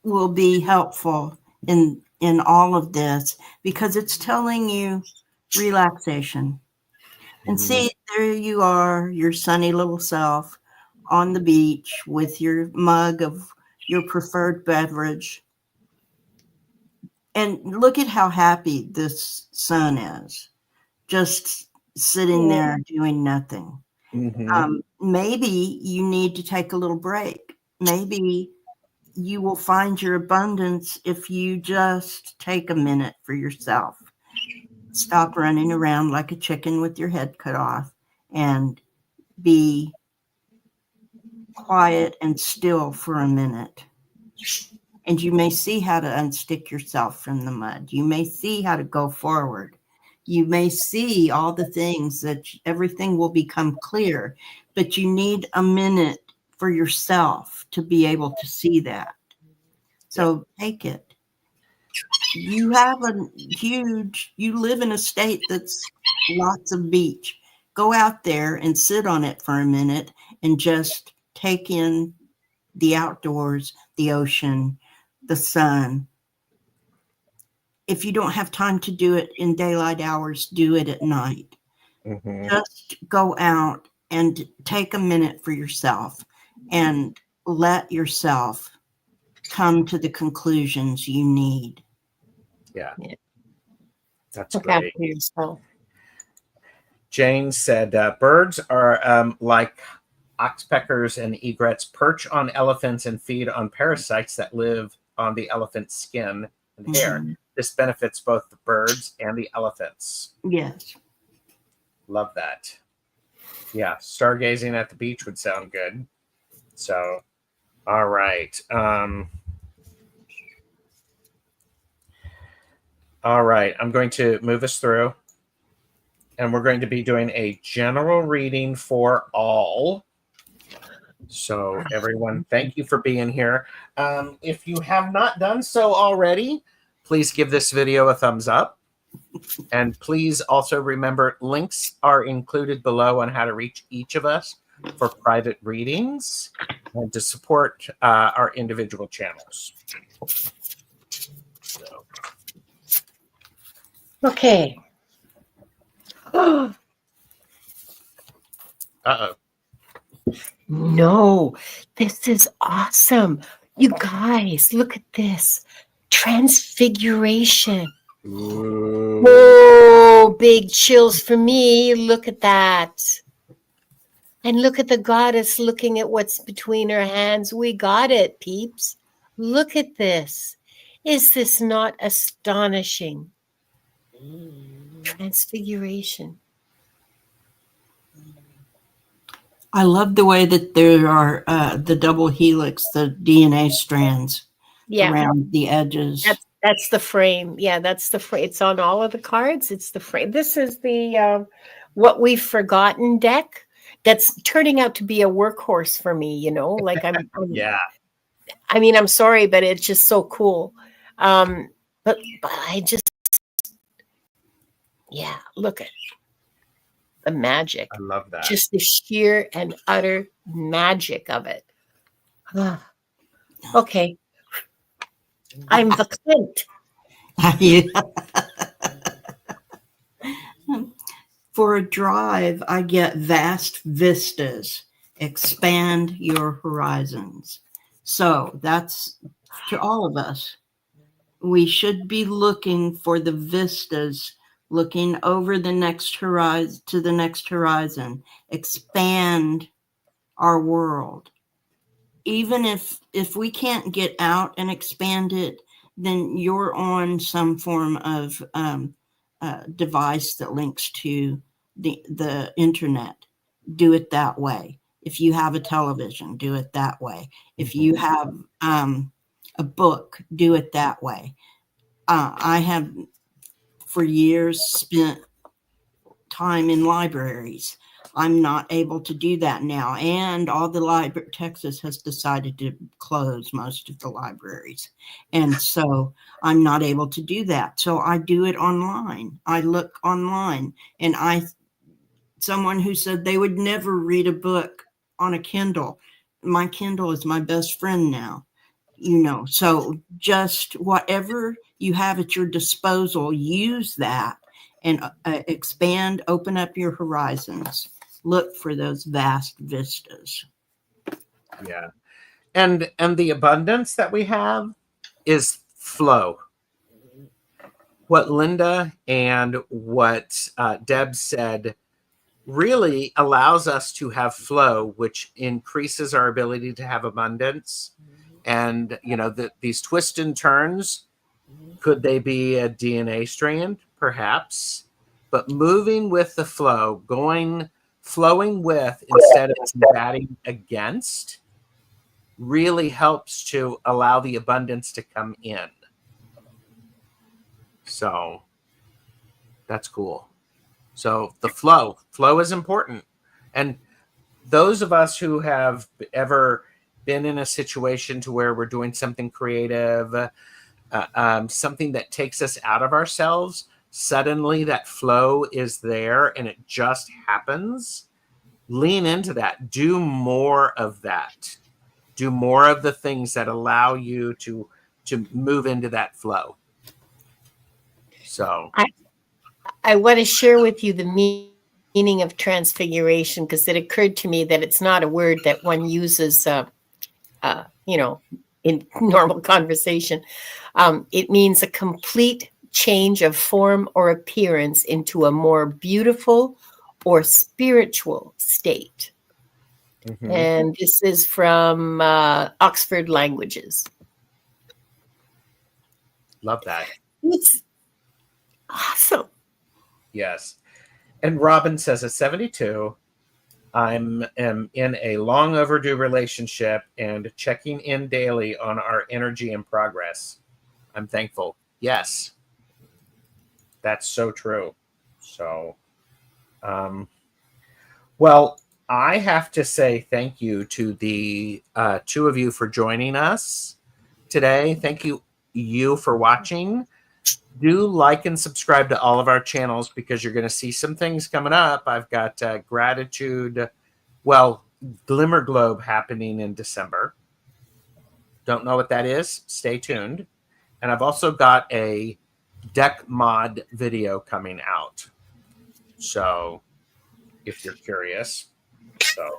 will be helpful in all of this because it's telling you relaxation. And see, there you are, your sunny little self on the beach with your mug of your preferred beverage. And look at how happy this sun is, just sitting there doing nothing. Mm-hmm. Maybe you need to take a little break. Maybe you will find your abundance if you just take a minute for yourself. Stop running around like a chicken with your head cut off and be quiet and still for a minute. And you may see how to unstick yourself from the mud. You may see how to go forward. You may see all the things that everything will become clear, but you need a minute for yourself to be able to see that. So take it. You have you live in a state that's lots of beach. Go out there and sit on it for a minute and just take in the outdoors, the ocean, the sun. If you don't have time to do it in daylight hours, do it at night. Mm-hmm. Just go out and take a minute for yourself and let yourself come to the conclusions you need. Yeah. That's Look great. after yourself. Jane said, birds are like oxpeckers and egrets, perch on elephants and feed on parasites that live on the elephant's skin and hair. Mhm. This benefits both the birds and the elephants. Yes. Love that. Yeah, stargazing at the beach would sound good. So, all right. All right, I'm going to move us through. And we're going to be doing a general reading for all. So, everyone, thank you for being here. If you have not done so already, please give this video a thumbs up. And please also remember, links are included below on how to reach each of us for private readings and to support our individual channels. So. Okay. Uh-oh. No, this is awesome. You guys, look at this. Transfiguration. Ooh. Whoa, big chills for me. Look at that. And look at the goddess looking at what's between her hands. We got it, peeps. Look at this. Is this not astonishing? Transfiguration. I love the way that there are the double helix, the DNA strands around the edges. That's the frame. Yeah, that's the frame. It's on all of the cards. It's the frame. This is the What We've Forgotten deck. That's turning out to be a workhorse for me. You know, like I'm Yeah. I mean, I'm sorry, but it's just so cool. But I just, yeah, look at the magic. I love that. Just the sheer and utter magic of it. Okay. I'm the Clint. For a drive, I get vast vistas. Expand your horizons. So that's to all of us. We should be looking for the vistas, looking over the next horizon to the next horizon. Expand our world. Even if we can't get out and expand it, then you're on some form of device that links to the internet. Do it that way. If you have a television, do it that way. If you have a book, do it that way. I have for years spent time in libraries. I'm not able to do that now. And all the Texas has decided to close most of the libraries. And so I'm not able to do that. So I do it online. I look online, and someone who said they would never read a book on a Kindle. My Kindle is my best friend now. So just whatever you have at your disposal, use that and expand, open up your horizons. Look for those vast vistas. Yeah. And the abundance that we have is flow. What Linda and what Deb said really allows us to have flow, which increases our ability to have abundance. And, these twists and turns, could they be a DNA strand? Perhaps. But moving with the flow, flowing with instead of combating against, really helps to allow the abundance to come in. So That's cool. So the flow is important. And those of us who have ever been in a situation to where we're doing something creative, something that takes us out of ourselves, suddenly that flow is there and it just happens. Lean into that. Do more of that. Do more of the things that allow you to move into that flow. So I want to share with you the meaning of transfiguration, because it occurred to me that it's not a word that one uses, in normal conversation. It means a complete change of form or appearance into a more beautiful or spiritual state. mm-hmm. And this is from Oxford Languages. Love that. It's awesome. Yes. And Robin says at 72, I'm in a long overdue relationship and checking in daily on our energy and progress. I'm thankful. Yes. That's so true. So, well, I have to say thank you to the two of you for joining us today. Thank you for watching. Do like and subscribe to all of our channels, because you're going to see some things coming up. I've got gratitude, Glimmer Globe happening in December. Don't know what that is. Stay tuned. And I've also got a deck mod video coming out. So if you're curious. So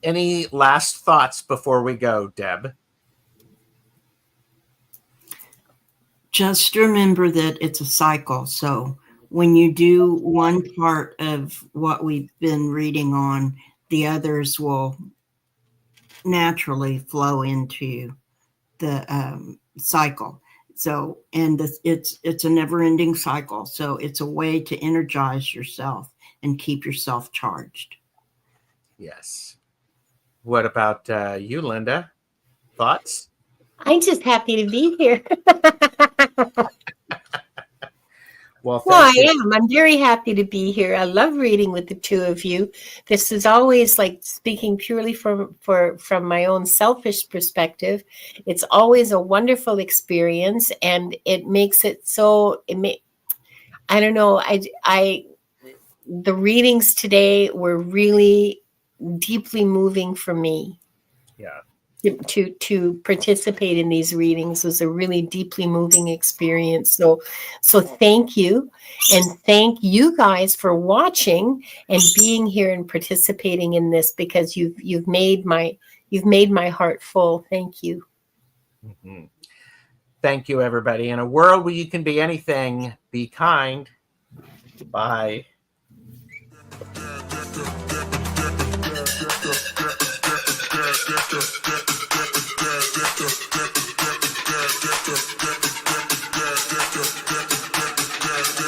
any last thoughts before we go, Deb? Just remember that it's a cycle. So when you do one part of what we've been reading on, the others will naturally flow into the cycle. So, and it's a never-ending cycle. So it's a way to energize yourself and keep yourself charged. Yes. What about you, Linda? Thoughts? I'm just happy to be here. Well, I am. I'm very happy to be here. I love reading with the two of you. This is always, like, speaking purely from my own selfish perspective. It's always a wonderful experience, and it makes it so. I don't know. The readings today were really deeply moving for me. Yeah. To participate in these readings was a really deeply moving experience. So thank you, and thank you guys for watching and being here and participating in this, because you've made my heart full. Thank you. Mm-hmm. Thank you, everybody. In a world where you can be anything, be kind. Bye.